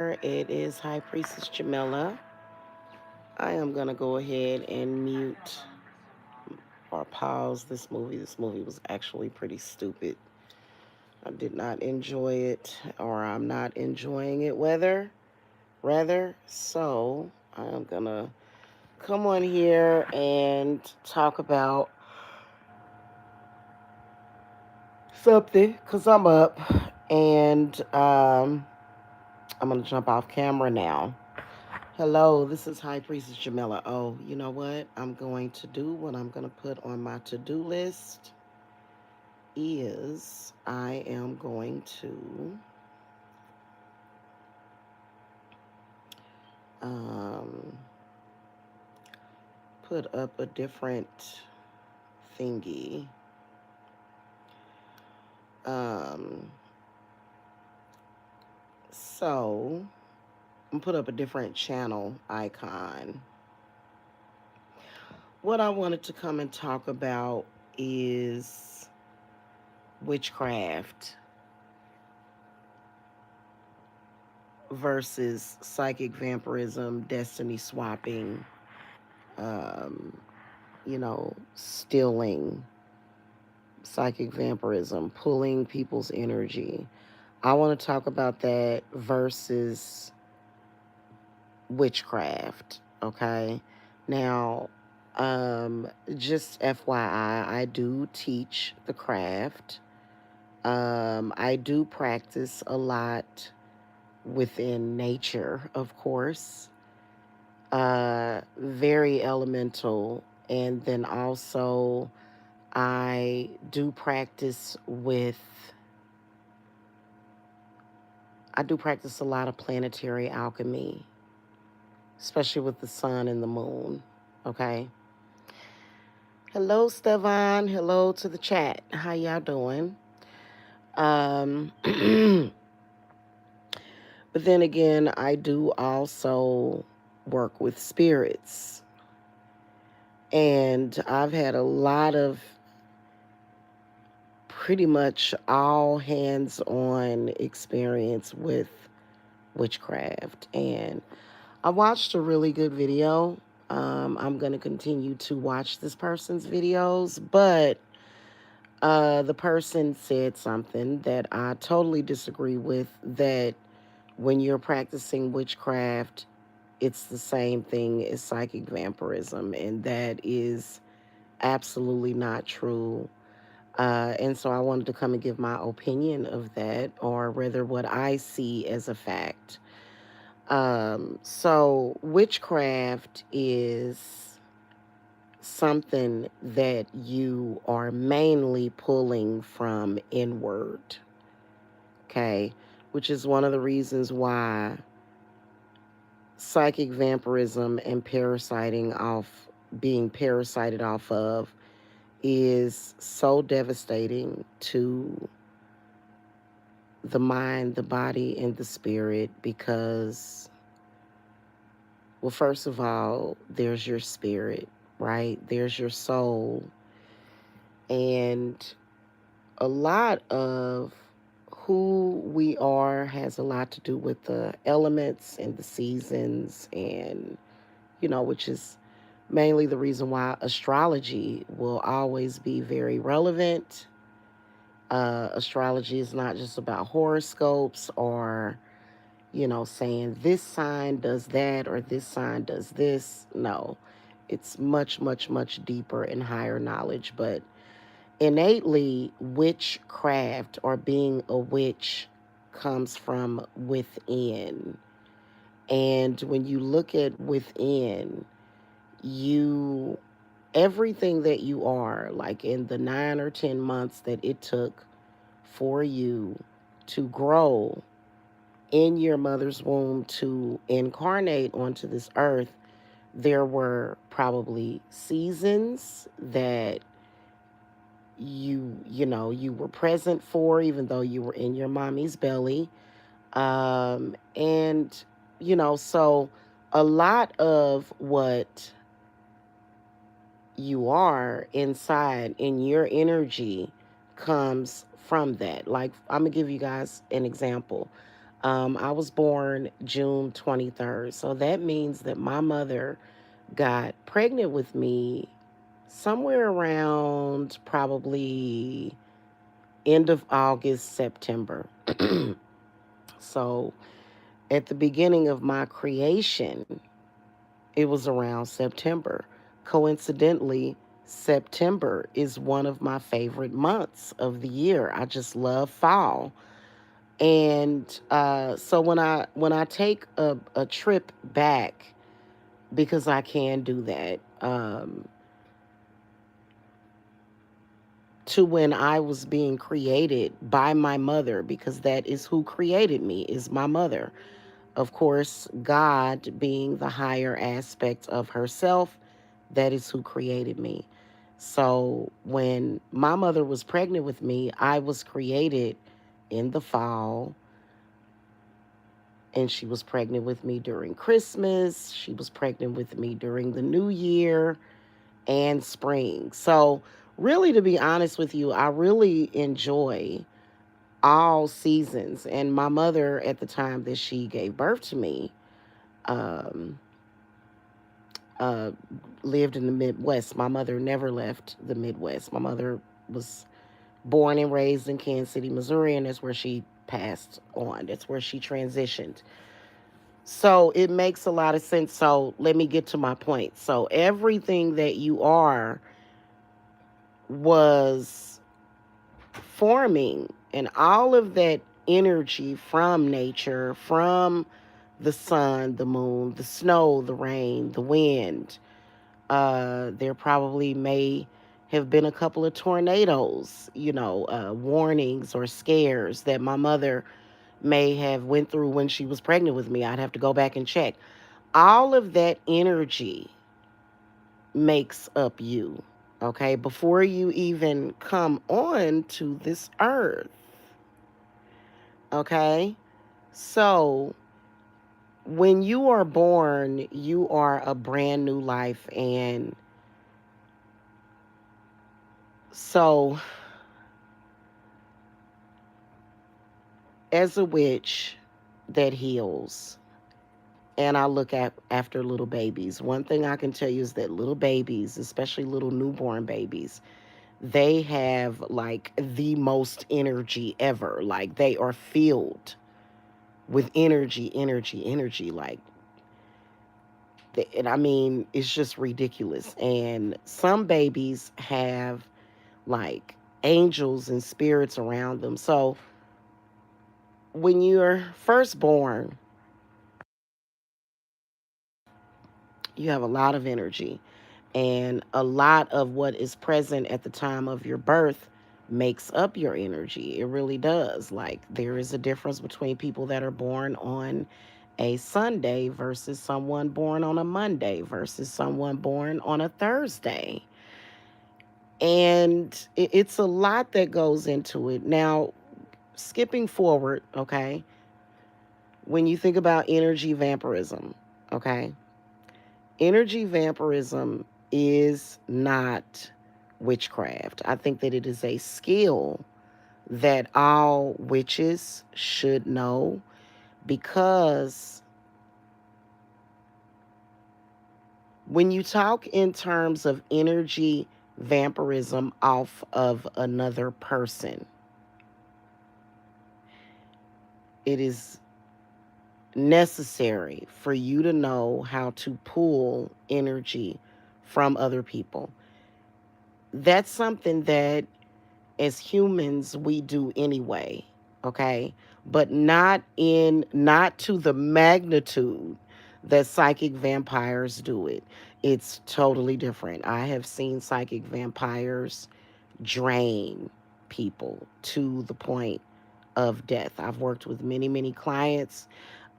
It is High Priestess Jamila. I am going to go ahead and mute or pause this movie. This movie was actually pretty stupid. I did not enjoy it, or I'm not enjoying it, rather. So I am going to come on here and talk about something because I'm up and I'm going to jump off camera now. Hello, this is High Priestess Jamila. Oh, you know what? I'm going to do what I'm going to put on my to-do list is I am going to um, put up a different thingy. Um, so I'm put up a different channel icon. What I wanted to come and talk about is witchcraft versus psychic vampirism, destiny swapping, um, stealing, psychic vampirism, pulling people's energy. I want to talk about that versus witchcraft, okay? Now, just FYI, I do teach the craft. I do practice a lot within nature, of course. Very elemental. And then also, I do practice a lot of planetary alchemy, especially with the sun and the moon. Okay. Hello, Stevan. Hello to the chat. How y'all doing? But then again, I do also work with spirits. And I've had a lot of pretty much all hands on experience with witchcraft. And I watched a really good video. I'm going to continue to watch this person's videos, but the person said something that I totally disagree with, that when you're practicing witchcraft, it's the same thing as psychic vampirism, and that is absolutely not true. And so I wanted to come and give my opinion of that, or rather what I see as a fact. So witchcraft is something that you are mainly pulling from inward, okay? Which is one of the reasons why psychic vampirism and being parasited off of, is so devastating to the mind, the body, and the spirit because, well, first of all, there's your spirit, right? There's your soul. And a lot of who we are has a lot to do with the elements and the seasons, and, which is mainly the reason why astrology will always be very relevant. Astrology is not just about horoscopes or, saying this sign does that or this sign does this. No, it's much, much, much deeper and higher knowledge. But innately, witchcraft or being a witch comes from within. And when you look at within, you everything that you are, like in the 9 or 10 months that it took for you to grow in your mother's womb to incarnate onto this earth, there were probably seasons that you were present for, even though you were in your mommy's belly. And so a lot of what you are inside in your energy comes from that. Like, I'm gonna give you guys an example. I was born June 23rd. So that means that my mother got pregnant with me somewhere around probably end of August, September. So at the beginning of my creation, it was around September. Coincidentally, September is one of my favorite months of the year. I just love fall. And so when I take a trip back, because I can do that, to when I was being created by my mother, because that is who created me, is my mother. Of course, God being the higher aspect of herself, that is who created me. So when my mother was pregnant with me, I was created in the fall, and she was pregnant with me during Christmas. She was pregnant with me during the New Year and spring. So, really, to be honest with you, I really enjoy all seasons. And my mother, at the time that she gave birth to me, um, uh, lived in the Midwest. My mother never left the Midwest. My mother was born and raised in Kansas City, Missouri, and that's where she passed on. That's where she transitioned. So it makes a lot of sense. So let me get to my point. So everything that you are was forming, and all of that energy from nature, from the sun, the moon, the snow, the rain, the wind. There probably may have been a couple of tornadoes, warnings or scares that my mother may have went through when she was pregnant with me. I'd have to go back and check. All of that energy makes up you, okay? Before you even come on to this earth, okay? So, when you are born, you are a brand new life. And so, as a witch that heals, and I look at after little babies, one thing I can tell you is that little babies, especially little newborn babies, they have like the most energy ever. Like, they are filled with energy, energy, energy. Like, and I mean, it's just ridiculous. And some babies have like angels and spirits around them. So when you're first born, you have a lot of energy, and a lot of what is present at the time of your birth makes up your energy. It really does. Like, there is a difference between people that are born on a Sunday versus someone born on a Monday versus someone born on a Thursday. And it's a lot that goes into it. Now, skipping forward, okay, when you think about energy vampirism, okay, energy vampirism is not witchcraft. I think that it is a skill that all witches should know, because when you talk in terms of energy vampirism off of another person, it is necessary for you to know how to pull energy from other people. That's something that as humans we do anyway, okay? But not to the magnitude that psychic vampires do it. It's totally different. I have seen psychic vampires drain people to the point of death. I've worked with many, many clients.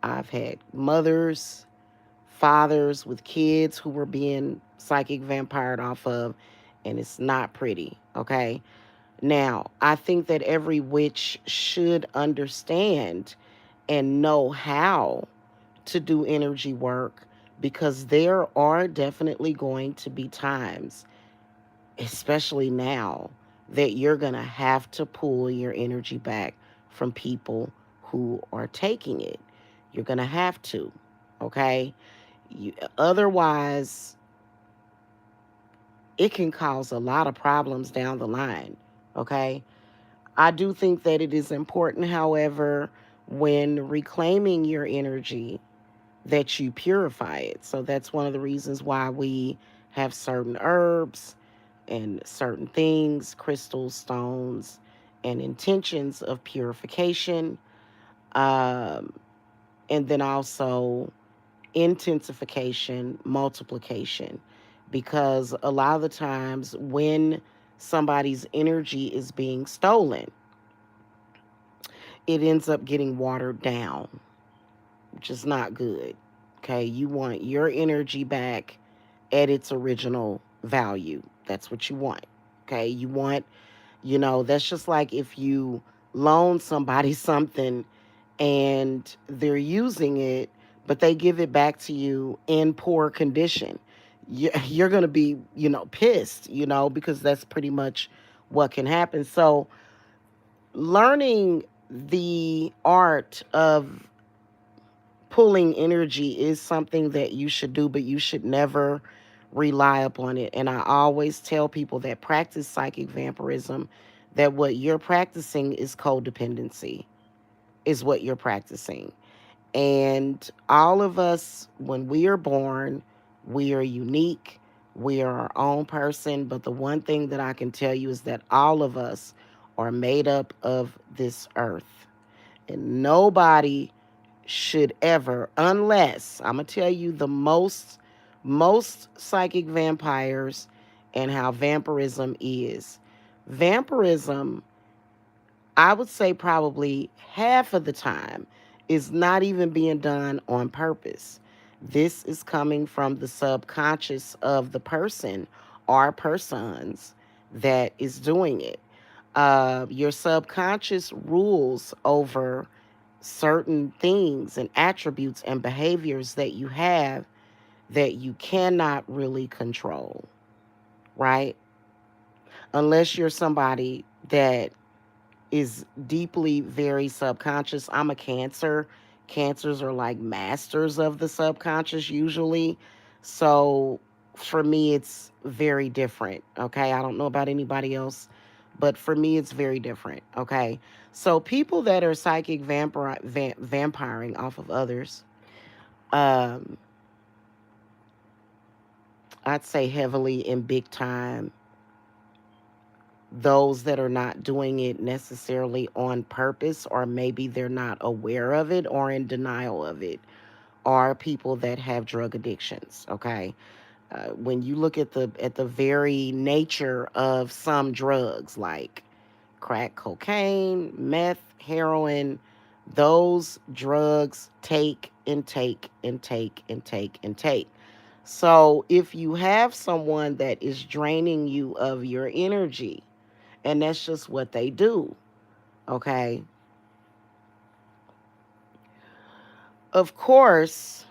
I've had mothers, fathers with kids who were being psychic vampired off of, and it's not pretty, okay? Now, I think that every witch should understand and know how to do energy work, because there are definitely going to be times, especially now, that you're going to have to pull your energy back from people who are taking it. You're going to have to, okay? Otherwise, it can cause a lot of problems down the line, okay? I do think that it is important, however, when reclaiming your energy, that you purify it. So that's one of the reasons why we have certain herbs and certain things, crystals, stones, and intentions of purification. Um, and then also intensification, multiplication. Because a lot of the times when somebody's energy is being stolen, it ends up getting watered down, which is not good. Okay, you want your energy back at its original value. That's what you want. Okay, you want, that's just like if you loan somebody something and they're using it, but they give it back to you in poor condition. You're going to be, pissed, because that's pretty much what can happen. So, learning the art of pulling energy is something that you should do, but you should never rely upon it. And I always tell people that practice psychic vampirism that what you're practicing is codependency, is what you're practicing. And all of us, when we are born, we are unique. We are our own person. But the one thing that I can tell you is that all of us are made up of this earth. And nobody should ever, unless I'm gonna tell you the most psychic vampires and how vampirism is. Vampirism, I would say probably half of the time, is not even being done on purpose. This is coming from the subconscious of the person or persons that is doing it. Your subconscious rules over certain things and attributes and behaviors that you have that you cannot really control, right? Unless you're somebody that is deeply very subconscious. I'm a Cancer. Cancers are like masters of the subconscious usually. So for me, it's very different. Okay. I don't know about anybody else, but for me, it's very different. Okay. So people that are psychic vampiring off of others, um, I'd say heavily and big time, those that are not doing it necessarily on purpose, or maybe they're not aware of it or in denial of it, are people that have drug addictions. Okay. When you look at the very nature of some drugs like crack cocaine, meth, heroin, those drugs take and take and take and take and take. So if you have someone that is draining you of your energy, and that's just what they do, okay? Of course,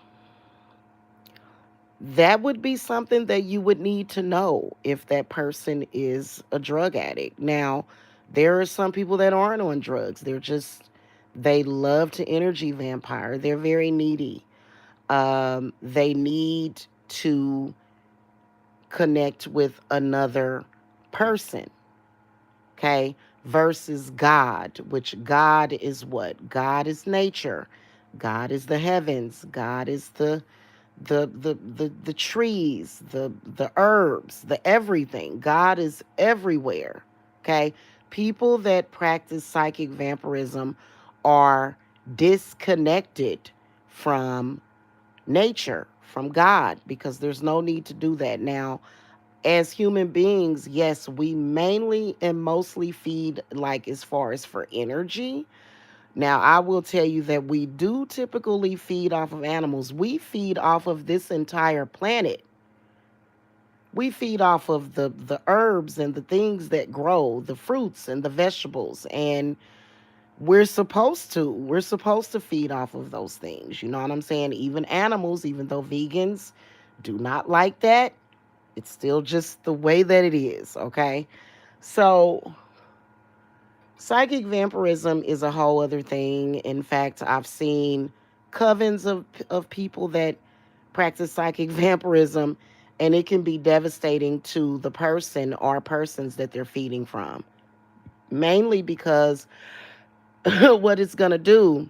that would be something that you would need to know if that person is a drug addict. Now, there are some people that aren't on drugs. They love to energy vampire. They're very needy. They need to connect with another person, okay? Versus God, which God is what? God is nature. God is the heavens. God is the trees, the herbs, the everything. God is everywhere. Okay? People that practice psychic vampirism are disconnected from nature, from God, because there's no need to do that. Now, as human beings, yes, we mainly and mostly feed, like, as far as for energy. Now, I will tell you that we do typically feed off of animals. We feed off of this entire planet. We feed off of the herbs and the things that grow, the fruits and the vegetables. And we're supposed to. We're supposed to feed off of those things. You know what I'm saying? Even animals, even though vegans do not like that, it's still just the way that it is, okay? So Psychic vampirism is a whole other thing. In fact, I've seen covens of people that practice psychic vampirism, and it can be devastating to the person or persons that they're feeding from. Mainly because what it's going to do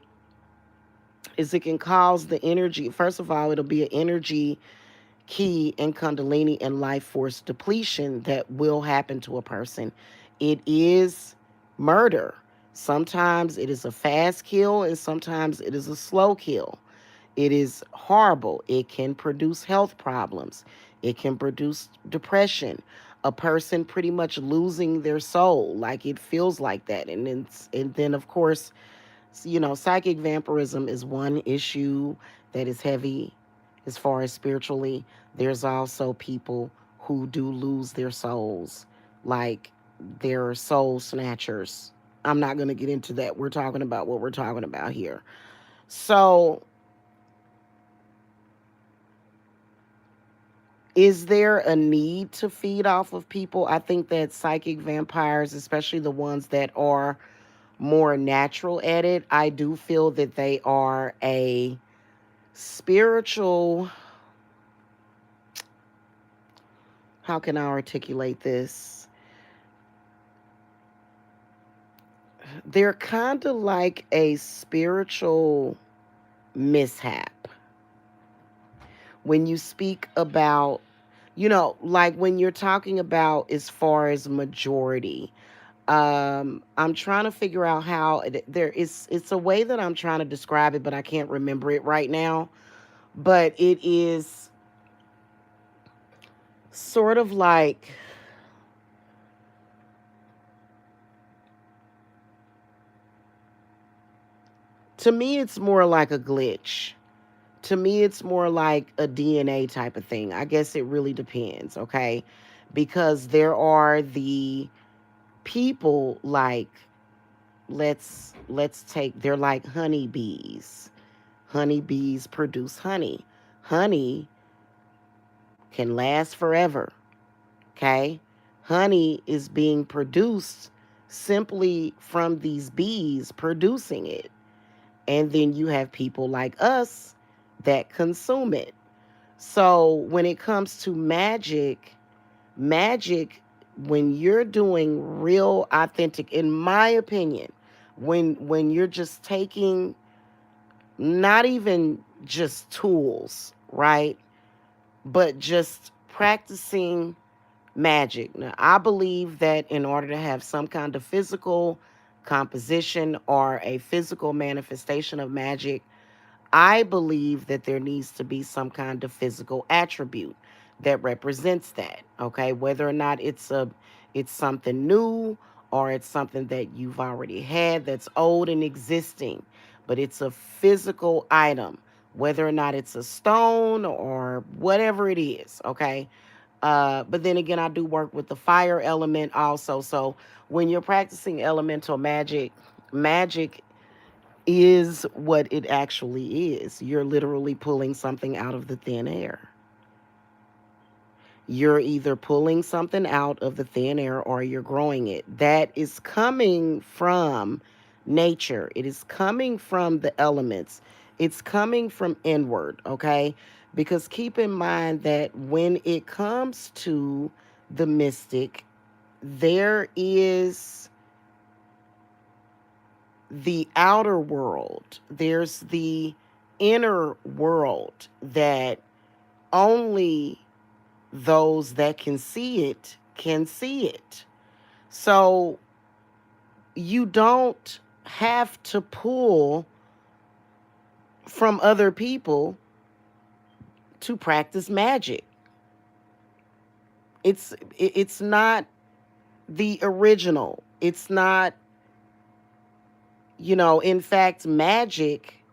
is it can cause the energy. First of all, it'll be an energy key and kundalini and life force depletion that will happen to a person. It is murder. Sometimes it is a fast kill and sometimes it is a slow kill. It is horrible. It can produce health problems. It can produce depression. A person pretty much losing their soul, like it feels like that. And then of course, psychic vampirism is one issue that is heavy as far as spiritually. There's also people who do lose their souls, like they're soul snatchers. I'm not going to get into that. We're talking about what we're talking about here. So, is there a need to feed off of people? I think that psychic vampires, especially the ones that are more natural at it, I do feel that they are a spiritual, how can I articulate this? They're kind of like a spiritual mishap. When you speak about, like when you're talking about as far as majority, I'm trying to figure out how there is, it's a way that I'm trying to describe it, but I can't remember it right now. But it is sort of like, to me, it's more like a glitch. To me, it's more like a DNA type of thing. I guess it really depends, okay? Because there are the people like, let's take, they're like honeybees. Honeybees produce honey. Honey can last forever, okay? Honey is being produced simply from these bees producing it. And then you have people like us that consume it. So when it comes to magic, when you're doing real authentic, in my opinion, when you're just taking not even just tools, right? But just practicing magic. Now, I believe that in order to have some kind of physical composition or a physical manifestation of magic, I believe that there needs to be some kind of physical attribute that represents that. Okay, whether or not it's something new or it's something that you've already had that's old and existing, but it's a physical item, whether or not it's a stone or whatever it is. Okay, but then again, I do work with the fire element also. So when you're practicing elemental magic, magic is what it actually is. You're literally pulling something out of the thin air. You're either pulling something out of the thin air or you're growing it. That is coming from nature. It is coming from the elements. It's coming from inward, okay? Because keep in mind that when it comes to the mystic, there is the outer world, there's the inner world that only those that can see it can see it. So you don't have to pull from other people to practice magic. It's not the original. It's not, in fact, magic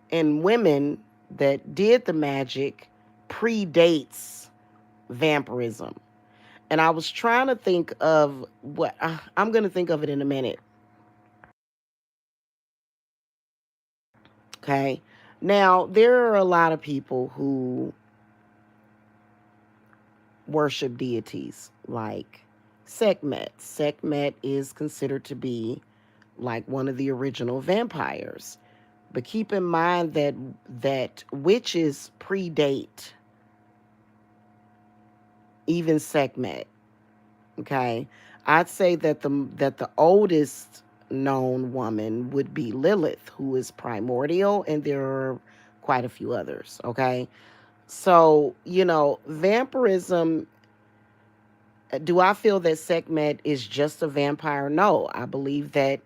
and women that did the magic predates vampirism. And I was trying to think of what I'm going to think of it in a minute. Okay. Now, there are a lot of people who worship deities like Sekhmet. Sekhmet is considered to be like one of the original vampires. But keep in mind that witches predate even Sekhmet. Okay, I'd say that the oldest known woman would be Lilith, who is primordial, and there are quite a few others. Okay, so vampirism. Do I feel that Sekhmet is just a vampire? No, I believe that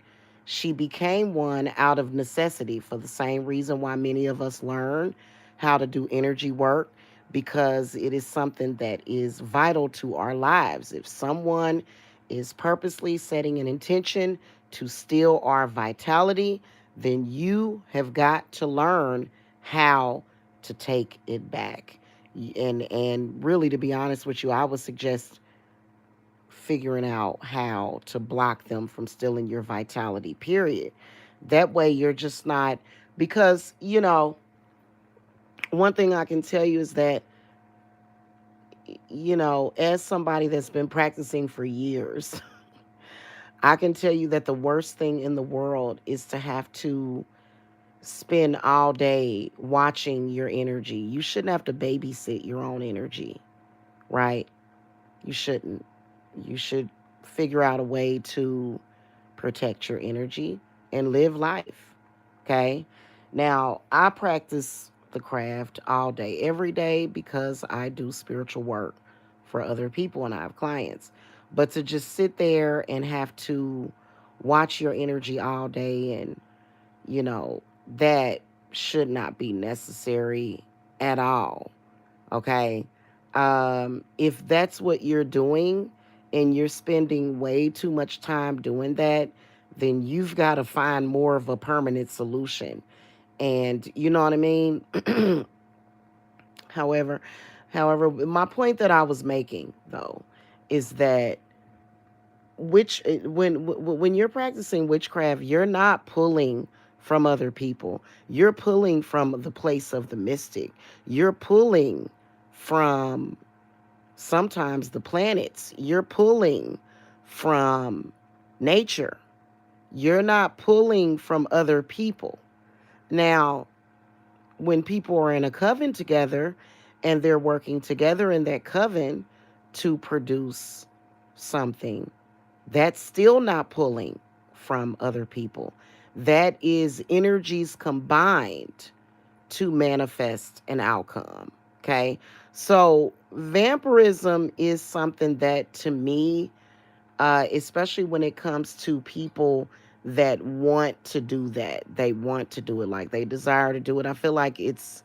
she became one out of necessity for the same reason why many of us learn how to do energy work, because it is something that is vital to our lives. If someone is purposely setting an intention to steal our vitality, then you have got to learn how to take it back. And really, to be honest with you, I would suggest figuring out how to block them from stealing your vitality, period. That way you're just not, because, one thing I can tell you is that, as somebody that's been practicing for years, I can tell you that the worst thing in the world is to have to spend all day watching your energy. You shouldn't have to babysit your own energy, right? You shouldn't. You should figure out a way to protect your energy and live life. Okay. Now, I practice the craft all day, every day, because I do spiritual work for other people and I have clients. But to just sit there and have to watch your energy all day, and, that should not be necessary at all. Okay. If that's what you're doing and you're spending way too much time doing that, then you've got to find more of a permanent solution. And you know what I mean? however, however, my point that I was making though is that when you're practicing witchcraft, you're not pulling from other people. You're pulling from the place of the mystic. You're pulling from sometimes the planets. You're pulling from nature. You're not pulling from other people. Now, when people are in a coven together and they're working together in that coven to produce something, that's still not pulling from other people. That is energies combined to manifest an outcome. Okay. So vampirism is something that, to me, especially when it comes to people that want to do that, they want to do it, like they desire to do it. I feel like it's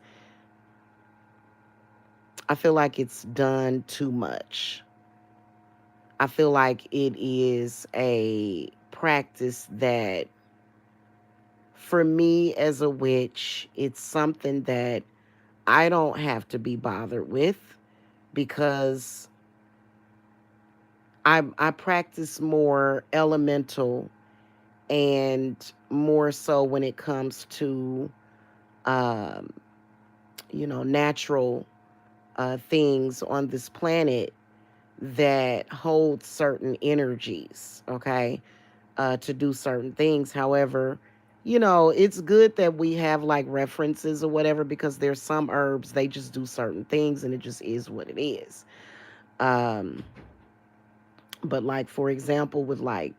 done too much. I feel like it is a practice that, for me as a witch, it's something that I don't have to be bothered with, because I practice more elemental and more so when it comes to um, natural things on this planet that hold certain energies, okay, to do certain things. However, it's good that we have like references or whatever, because there's some herbs, they just do certain things and it just is what it is. Um, but like, for example, with like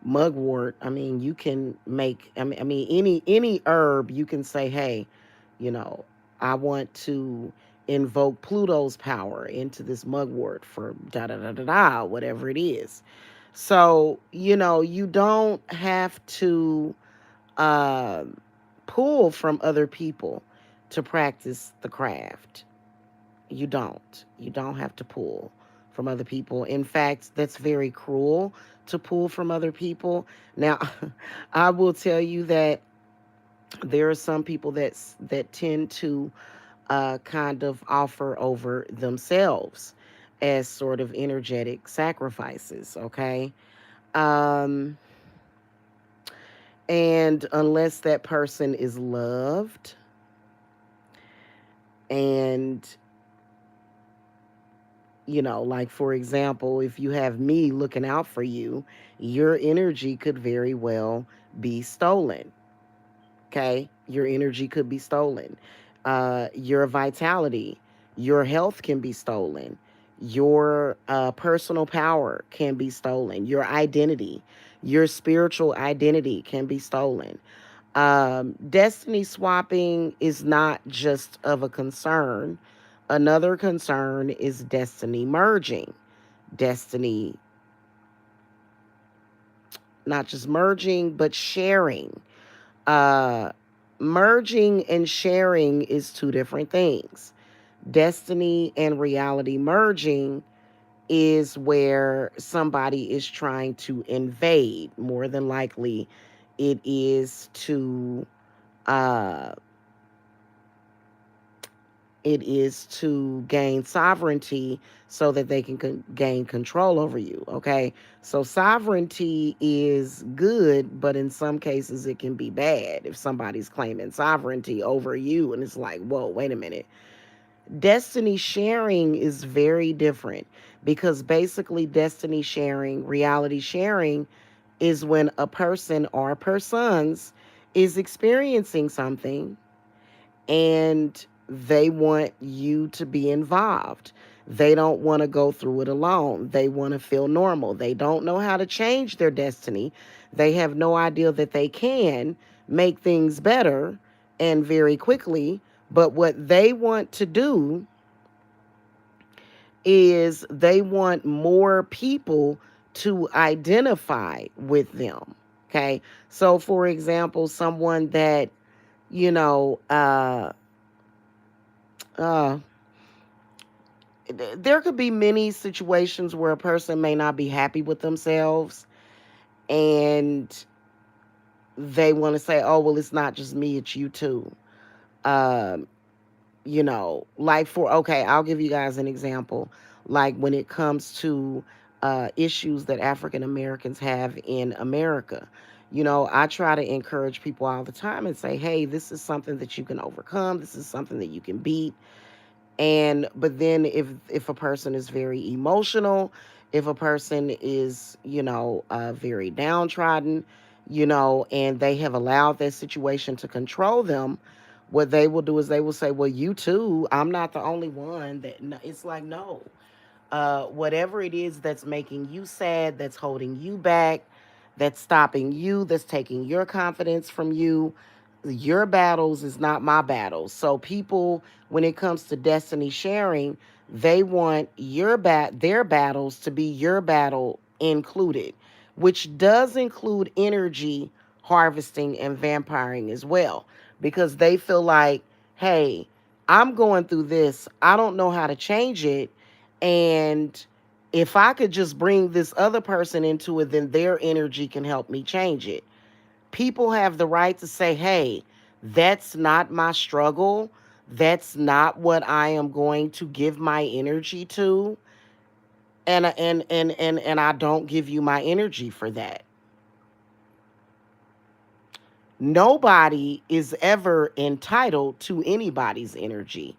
mugwort, I mean, you can make, I mean, any herb, you can say, hey, you know, I want to invoke Pluto's power into this mugwort for da da da da da, whatever it is. So, you don't have to um, pull from other people to practice the craft. You don't. You don't have to pull from other people. In fact, that's very cruel to pull from other people. Now, I will tell you that there are some people that tend to kind of offer over themselves as sort of energetic sacrifices. Okay. Um, and unless that person is loved and Like for example, if you have me looking out for you, your energy could very well be stolen. Okay, your energy could be stolen. Your vitality, your health can be stolen. Your personal power can be stolen. Your identity, your spiritual identity can be stolen. Destiny swapping is not just of a concern. Another concern is destiny merging. Destiny, not just merging, but sharing. Uh, Merging and sharing is two different things. Destiny and reality merging is where somebody is trying to invade. More than likely, it is to uh, gain sovereignty so that they can gain control over you. Okay, so sovereignty is good, but in some cases it can be bad if somebody's claiming sovereignty over you and it's like, whoa, wait a minute. Destiny sharing is very different, because basically destiny sharing, reality sharing, is when a person or persons is experiencing something and they want you to be involved. They don't want to go through it alone. They want to feel normal. They don't know how to change their destiny. They have no idea that they can make things better and very quickly. But what they want to do is they want more people to identify with them. Okay. So, for example, someone that, you know, uh, there could be many situations where a person may not be happy with themselves and they want to say, oh, well, it's not just me, it's you too. Um, like okay, I'll give you guys an example. Like when it comes to issues that African Americans have in America. I try to encourage people all the time and say, hey, this is something that you can overcome. This is something that you can beat. And but then if a person is very emotional, if a person is very downtrodden, and they have allowed that situation to control them, what they will do is they will say, well, you too, I'm not the only one that. No, it's like, no. Whatever it is that's making you sad, that's holding you back, that's stopping you, that's taking your confidence from you, your battles is not my battles. So people, when it comes to destiny sharing, they want their battles to be your battle included, which does include energy harvesting and vampiring as well, because they feel like, hey, I'm going through this, I don't know how to change it, and if I could just bring this other person into it, then their energy can help me change it. People have the right to say, hey, that's not my struggle. That's not what I am going to give my energy to. And I don't give you my energy for that. Nobody is ever entitled to anybody's energy,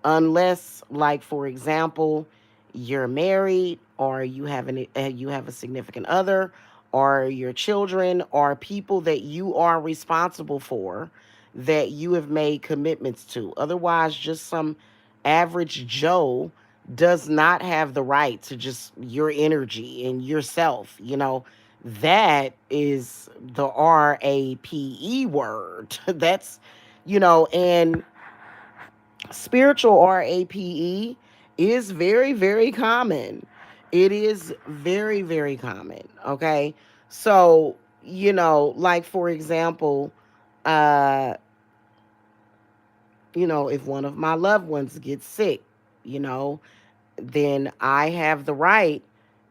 unless, like, for example, you're married or you have a significant other, or your children, or people that you are responsible for, that you have made commitments to. Otherwise, just some average Joe does not have the right to just your energy and yourself. That is the RAPE word. That's, and spiritual RAPE is very, very common. It is very, very common. Okay. So, like for example, uh, if one of my loved ones gets sick, you know, then I have the right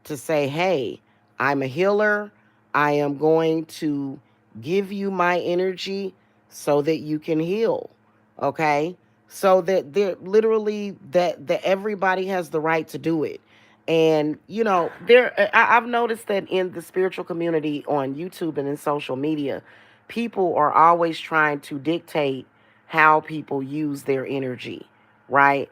to say, hey, I'm a healer. I am going to give you my energy so that you can heal. Okay? So that they're literally that everybody has the right to do it. And I've noticed that in the spiritual community on YouTube and in social media, people are always trying to dictate how people use their energy, right?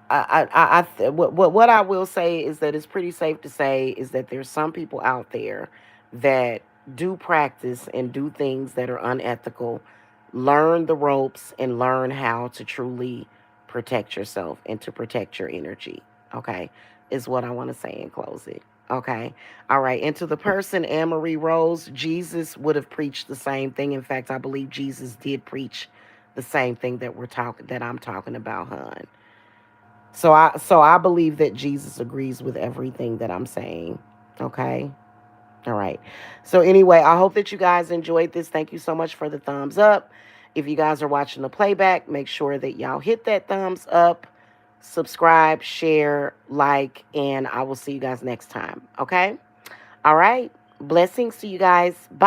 what I will say is that it's pretty safe to say is that there's some people out there that do practice and do things that are unethical, learn the ropes and learn how to truly protect yourself and to protect your energy. Okay, is what I want to say in closing. Okay, all right. And to the person, Anne Marie Rose, Jesus would have preached the same thing. In fact, I believe Jesus did preach the same thing that I'm talking about, hun. So I believe that Jesus agrees with everything that I'm saying. Okay? All right. So anyway, I hope that you guys enjoyed this. Thank you so much for the thumbs up. If you guys are watching the playback, make sure that y'all hit that thumbs up, subscribe, share, like, and I will see you guys next time. Okay? All right. Blessings to you guys. Bye.